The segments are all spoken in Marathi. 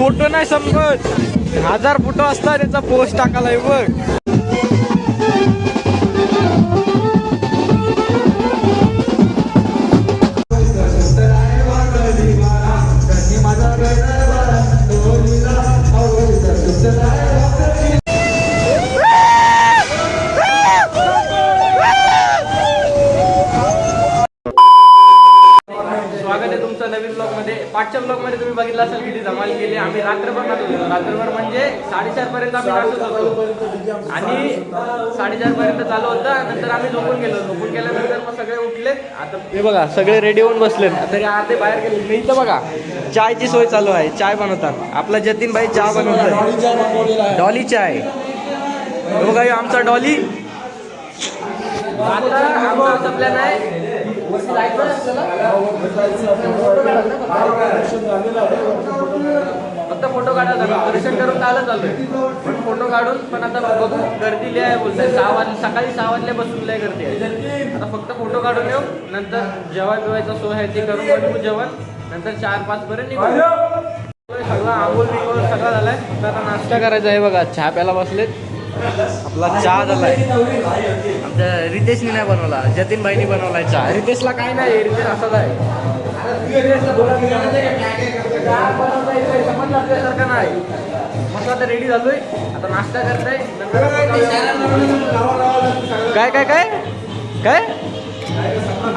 फोटो नाही संपत, 1000 फोटो असतात त्याचा पोस्ट टाकायला बघ. नवीन ब्लॉग मध्ये पाठच्या ब्लॉग मध्ये तुम्ही बघितलं असेल किती धमाल केली. आम्ही रात्रभर नाचत होतो. रात्रभर म्हणजे 4:30 पर्यंत आम्ही नाचत होतो आणि 4:30 पर्यंत चालू होतं. नंतर आम्ही झोपून गेलो. झोपून गेल्यानंतर मग सगळे उठले. आता हे बघा सगळे रेडी होऊन बसले. तरी अर्धे बाहेर गेले. मी इथं बघा चायची सोय चालू आहे. चाय बनवतात. आपला जतीन भाई चहा बनवतोय. डॉली चाय. बघा आमचा डॉली. आता आमचा असं प्लॅन आहे फक्त फोटो काढायला दर्शन करून चालत चाललोय. पण फोटो काढून पण आता बघू गर्दी लय आहे बोलताय. 6 वाजले सकाळी 6 वाजल्यापासून लय गर्दी आहे. आता फक्त फोटो काढून येऊ. नंतर जेवण बिवायचा सोय आहे ते करून बनवू जेवण. नंतर 4-5 पर्यंत निघू. सगळा आंघोळ बिंघोळ सगळा झालाय. आता नाश्ता करायचा आहे बघा. चहा प्यायला बसलेत. आपला चहा झालाय. आमच्या रितेशने नाही बनवला, जतीन भाईनी बनवलाय चहा. रितेशला काय नाही, रितेश असाच आहे. सारखं नाही. मस्त आता रेडी झालोय. आता नाश्ता करताय. काय काय काय काय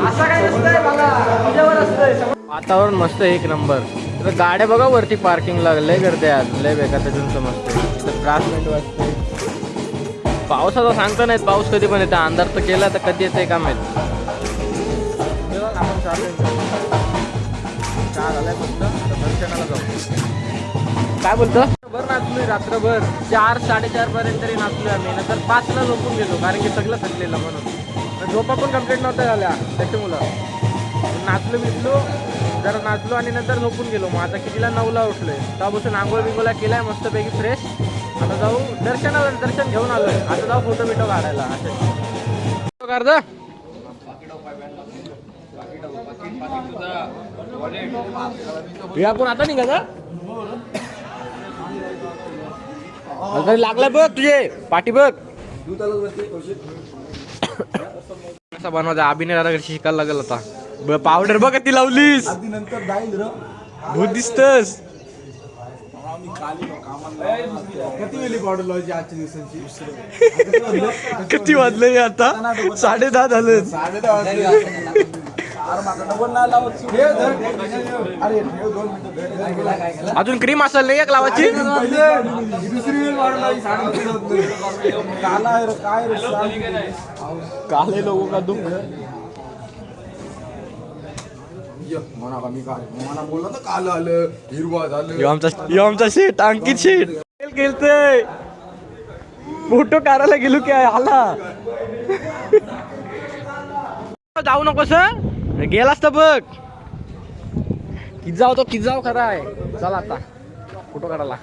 असं काय नसतंय बघा, तुझ्यावर असतंय. वातावरण मस्त एक नंबर. तर गाड्या बघा वरती पार्किंग लागलंय. गर्दी आज लय बेकार त्याच्यातून मस्त. ब्रासमेंट वाजते. पावसाचा सांगता नाहीत, पाऊस कधी पण येतं. अंधार तर केला तर कधी येते का माहित. आपण चहा झालाय फक्त. दर्शनाला जाऊ. काय बोलतो बरं नाचलोय रात्रभर. 4-4:30 पर्यंत तरी नाचलोय आम्ही. नंतर 5ला झोपून गेलो कारण की सगळं थकलेलं म्हणून. झोपा पण कंप्लीट नव्हत्या झाल्या त्याच्यामुळं. नाचलो बिचलो जरा नाचलो आणि नंतर झोपून गेलो. मग आता कितीला 9ला उठलोय. तेव्हापासून आंघोळ बिंगोळा केलाय मस्तपैकी फ्रेश. आता जाऊ दर्शनाला. दर्शन घेऊन आलोय. आता जाऊ फोटो बिटो काढायला. असं काढ आपण आता निघा लागलाय बघ तुझे पाठी बघ. कसा बनवायचा अभिनय दादा शिकायला लागेल आता. पावडर बघ ती लावलीस भूत दिसतस. किती वाजले आता? 10:30 झाले. अजून क्रीम असेल एक लावायची. काले लोगों का दुःख. आमचा शेट अंकित शेट गेलतोय. फोटो काढायला गेलो की आला. जाऊ नकोस गेलास तर बघ. किती जाऊ तो किती जाऊ खरा आहे. चला आता फोटो काढायला.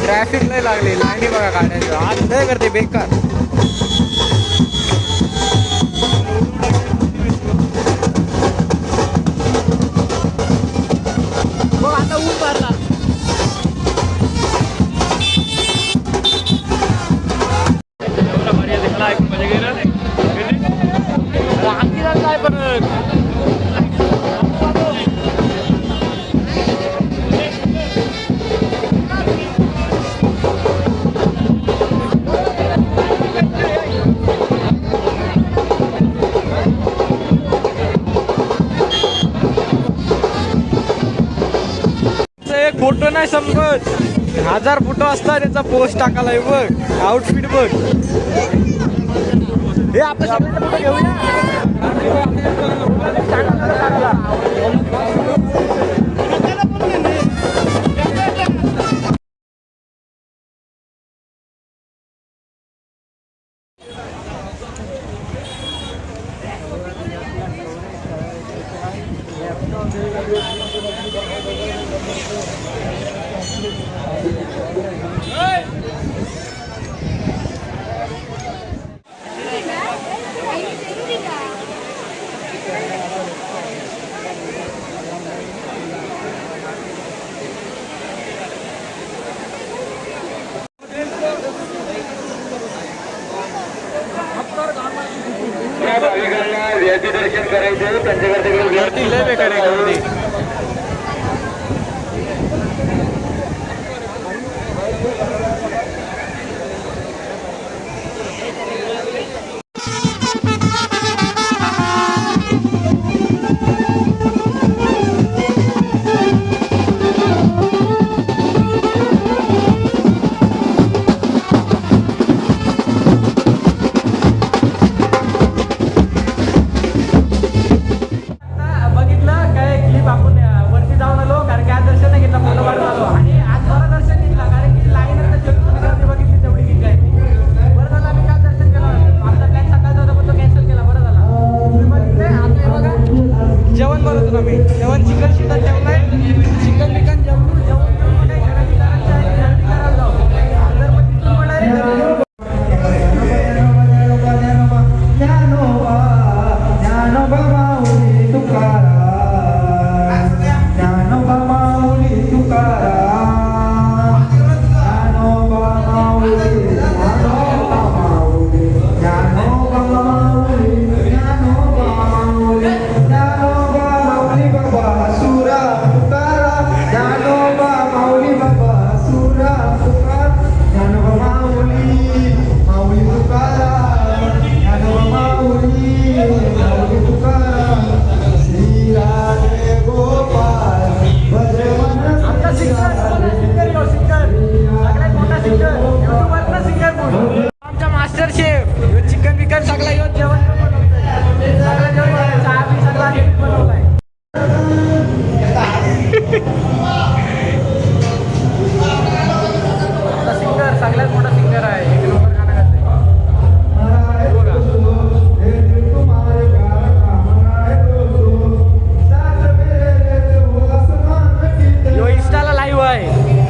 ट्रॅफिक नाही लागली. लाईनी बघा गाड्यांचं आज लय करते बेकार. आता ऊन मारला. नाही संपत. 1000 फोटो असतात त्याचा पोस्ट टाकायला बघ. आउटफिट बघ. हे आपल्या सगळ्यांचा फोटो घेऊया. दर्शन करायचं त्यांच्याकडे लय बेकार आहे गर्दी.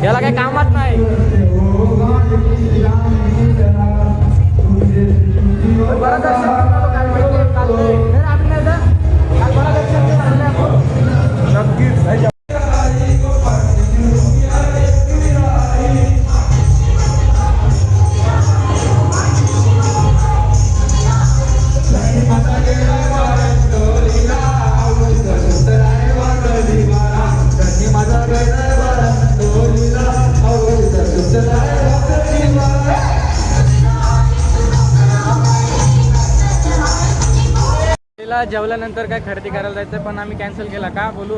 याला काही कामात नाही. जेवल्यानंतर काय खरेदी करायला जायचं पण आम्ही कॅन्सल केला. का बोलू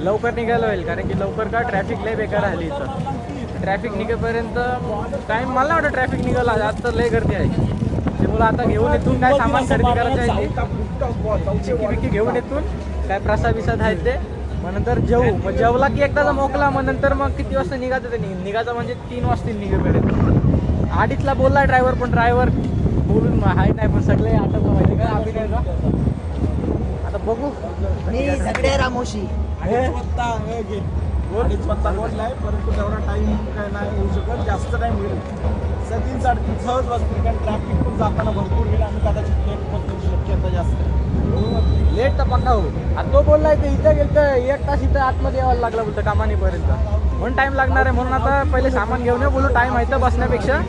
लवकर निघायला होईल कारण की लवकर का ट्रॅफिक लय बेकार राहिली इथं. ट्रॅफिक निघेपर्यंत टाईम मला वाटतं ट्रॅफिक निघाला आज तर लय गर्दी आहे. त्यामुळे आता घेऊन येतून काय सामान खरेदी करायचं आहे चिक्की बिक्की घेऊन येतून काय प्रसाद बिसाद आहेत ते मग नंतर जेवू. मग जेवला की एकदाचा मोकला मग नंतर मग किती वाजता निघायचं ते निघायचं म्हणजे 3 वाजतील निघेपर्यंत. 8:00ला बोलला ड्रायव्हर पण ड्रायव्हर बोलून हाय नाही पण सगळे आटपलं माहिती काय आम्ही नाही का. आता बघू सगळे रामोशी बोललाय परंतु तेवढा टाइम काय नाही होऊ शकत. जास्त टाइम होईल 3-3:30 सहज वाजतील कारण ट्रॅफिक पण जाताना भरपूर होईल आणि कदाचित लेट पण होऊ शक्यता जास्त लेट तर पक्का हो. आता तो बोललाय ते इथं गेलं तर 1 तास इथं आतमध्ये यावं लागलं बोलतं कामानीपर्यंत म्हणून टाइम लागणार आहे. म्हणून आता पहिले सामान घेऊन येऊ बोलू टाइम आहे तर बसण्यापेक्षा.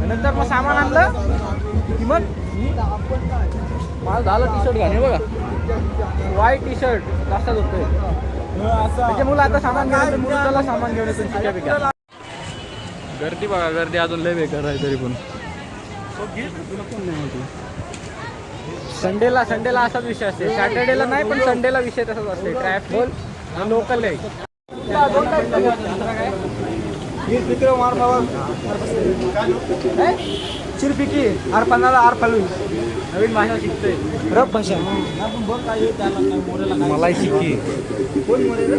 नंतर मग सामान आणलं की मग मला झालं टी शर्ट घालणे बघा व्हाईट टी शर्ट जास्तच होतोय म्हणजे मुलं आता सामान घेऊन मुलाला सामान घेऊन येतो चिक्या बिक्या. गर्दी बघा गर्दी अजून लय बेकार आहे तरी पण. संडेला असाच विषय असते. सॅटर्डेला नाही पण संडेला विषय तसाच असते. ट्रॅफिक लोकल आहे. दोन टाईपचा घ्यायचा. काय विक्रम आर बाबा चिरपिकी आर पन्नाला आर फालू नवीन भाषा शिकतोय. रब भाषा आपण बघ काय त्याला काय मोरेला काय मलाई शिकी. कोण मोरे रे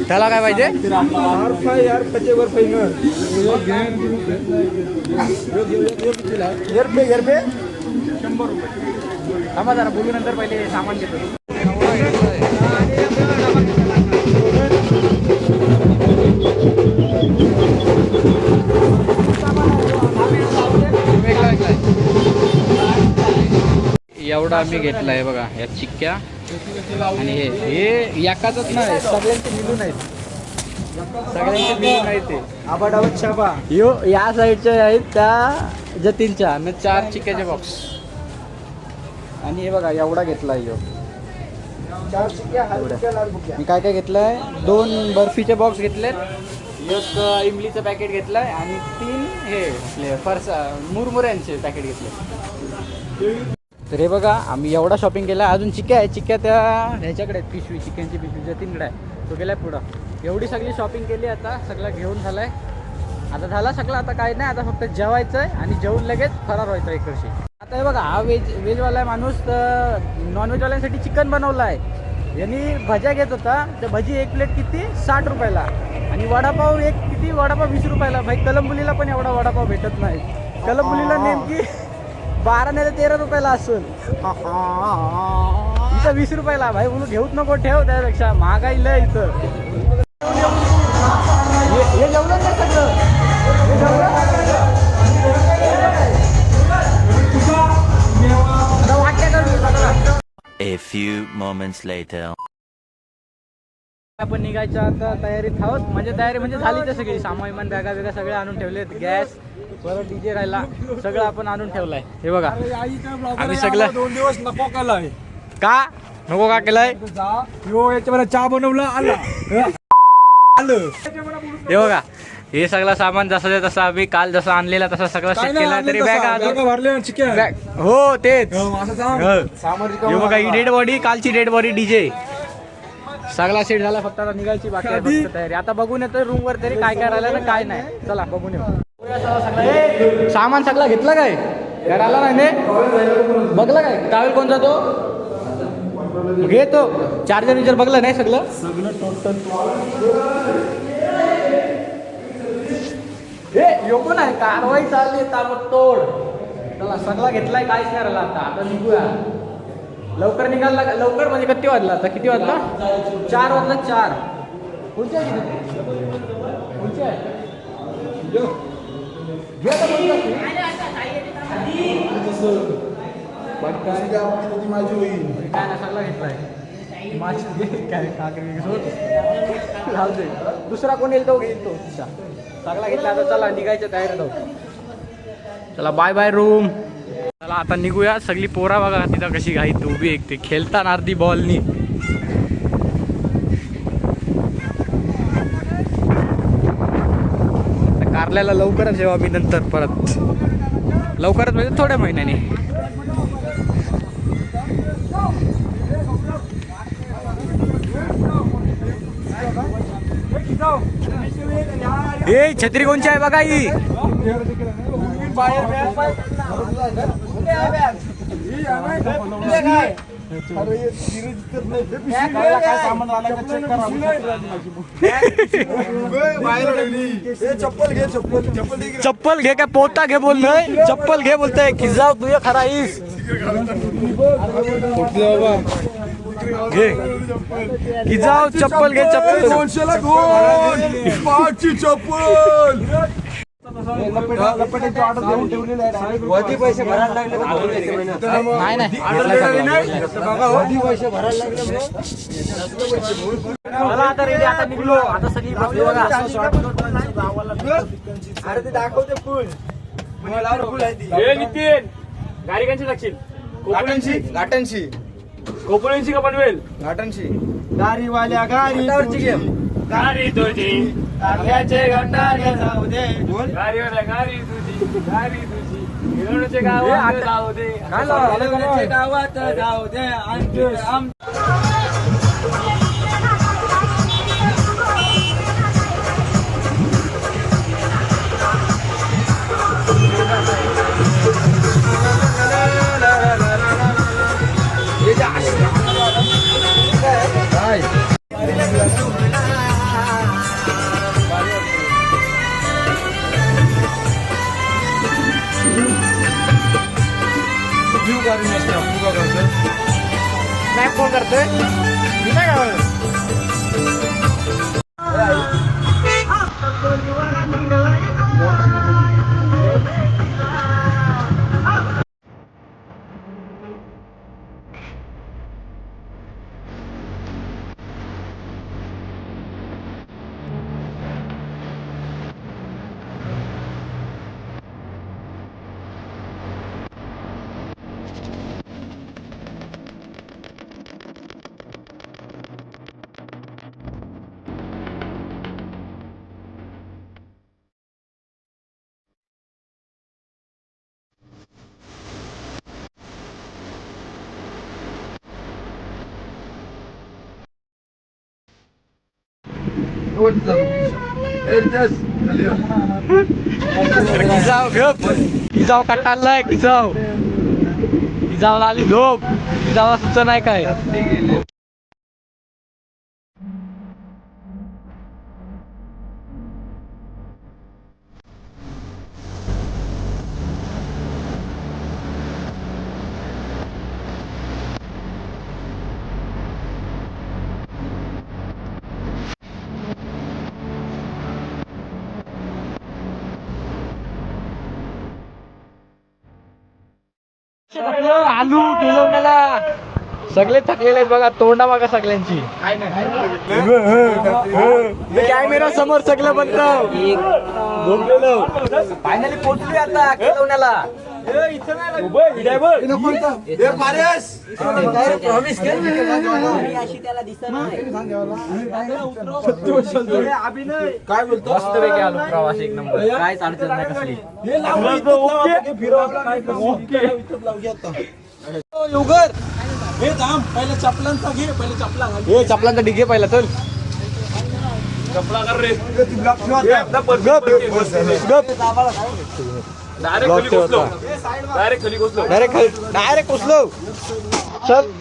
त्याला काय पाहिजे? आर फाय यार पचे वर फाइनल यर पे 100 रुपये. थांबा जरा बोलू नंतर पहिले सामान घेतो. एवढा आम्ही घेतलाय बघा या चिक्क्या आणि हे एकाच नाही सगळ्यांचे मिळून आहेत. सगळ्यांचे मिळून आहेत ते आबाडावत छापा यो या साईडचे आहेत त्या जतीनच्या आणि 4 चिक्क्याचे बॉक्स आणि हे बघा एवढा घेतलाय यो. 4 चिक्क्या हलक्या लाल बुक्या मी काय काय घेतलंय 2 बर्फीचे बॉक्स घेतलेत, एक इमलीचं पॅकेट घेतलंय आणि 3 हे आपले मुरमुऱ्यांचे पॅकेट घेतले. तर हे बघा आम्ही एवढा शॉपिंग केला. अजून चिक्क्या आहे, चिक्क्या त्या ह्याच्याकडे आहेत पिशवी, चिक्क्यांची पिशवी जतीनकडे आहे, तो गेलाय पुढं. एवढी सगळी शॉपिंग केली, आता सगळं घेऊन झालंय. आता झाला सगळं, आता काय नाही, आता फक्त जेवायचं आहे आणि जेवून लगेच फरार व्हायचं इकडची. आता हे बघा हा व्हेजवाला माणूस नॉनव्हेजवाल्यांसाठी चिकन बनवलं आहे. यांनी भज्या घेत होता, तर भजी एक प्लेट किती 60 रुपयाला आणि वडापाव एक किती वडापाव 20 रुपयाला. भाई कलंबुलीला पण एवढा वडापाव भेटत नाही. कलंबुलीला नेमकी 12 नाही तर 13 रुपयाला असेल, इथं 20 रुपयाला. भाई बोलू घेऊच नको, ठेव त्यापेक्षा, महागाई लय इथं. हे जेवलं नाही सगळं, हे जेवलं वाटते का? A few moments later. आपण निघायच्या आता तयारीत आहोत. म्हणजे तयारी म्हणजे झाली तर सगळी सामान बॅगा वेगा सगळे आणून ठेवलेत. गॅस परत डीजे राहिला, सगळं आपण आणून ठेवलंय. हे बघा आम्ही सगळं 2 दिवस नको केलाय. का नको का केलंय? यो याच्यावर चहा बनवला आला हे बघा हे सगळं सामान जसं तसं आम्ही काल जसं आणलेला तसा सगळं सेट केला. तरी बॅगा अजून भरले चिकन बॅग हो तेच. असं सांग हे बघा ही डेड बॉडी, कालची डेड बॉडी, डीजे सगळा सेट झाला. फक्त आता निघायची बाकी आहे फक्त तयारी. आता बघून येतोय रूम वर तरी काय काय राहिलं ना काय नाही. चला बघून येऊ. सामान सगळं घेतलं काय? घर आला नाही ने बघलं काय? ट्रॅव्हल कोण जातो घेतो. चार्जर विचार बघलं नाही सगळं हे योगून आहे. कारवाई चालली ताबडतोड. चला सगळा घेतलाय, काहीच नाही राहिला. आता निघूया लवकर. निघाला लवकर म्हणजे किती वाजला आता? किती वाजला? 4 वाजला. 4 कोणची आहे कोणची आहे? माझी होईल काय ना सगळा घेतलाय. दुसरा कोण येईल तो घेईल तो सगळा घेतला. आता चला निघायच्या तयारीत आहोत. चला बाय बाय रूम. चला आता निघूया. सगळी पोरा बघा तिथं कशी घाई उभी एक ते खेळताना अर्धी बॉलनी. कारल्याला लवकरच येऊ आम्ही नंतर परत. लवकरच म्हणजे थोड्या महिन्याने. ए छत्री कोणची आहे बघा ही? चप्पल घे काय पोता घे बोलतोय. चप्पल घे बोलतोय की जाऊ तू खरा ईस घे की जाऊ चप्पल घे. चप्पल पैसे भरायला लागले नाही नाही पैसे भरायला लागले. मला आता रेडी. आता निघलो. आता सगळी बसली बघा. अरे ते दाखवते फुल फुल आहे. नितीन गाडी कशी टाकशील? घाटांशी कोपळींची का पनवेल? घाटांशी गाडीवाल्या गाडीवरची गेम गाडी तुझी कारल्याचे गटारे जाऊ दे. गाडीवाल्या गाडी तुझी गाडी तुझी हिरोचे गावात जाऊ दे. गावात जाऊ दे. नाही फोन करतोय मी काय गावाला जाऊ गप जाऊ कटाळलाय जाऊ आली झोप जाऊ सुचं नाही काय आलू किलोण्याला सगळे थकलेले आहेत बघा तोंडा बघा सगळ्यांची कॅमेरा समोर सगळं बनतं फायनली पोहोचली आता किलोण्याला काय बोलतो मस्त पैकी आलो प्रवास एक नंबर काय अडचण नाही कसली युगर हे थांब पहिले चपलांचा घे पहिले चपला घाल हे चपलांचा डिगे पहिला चल डायरेक्ट पोचलो चल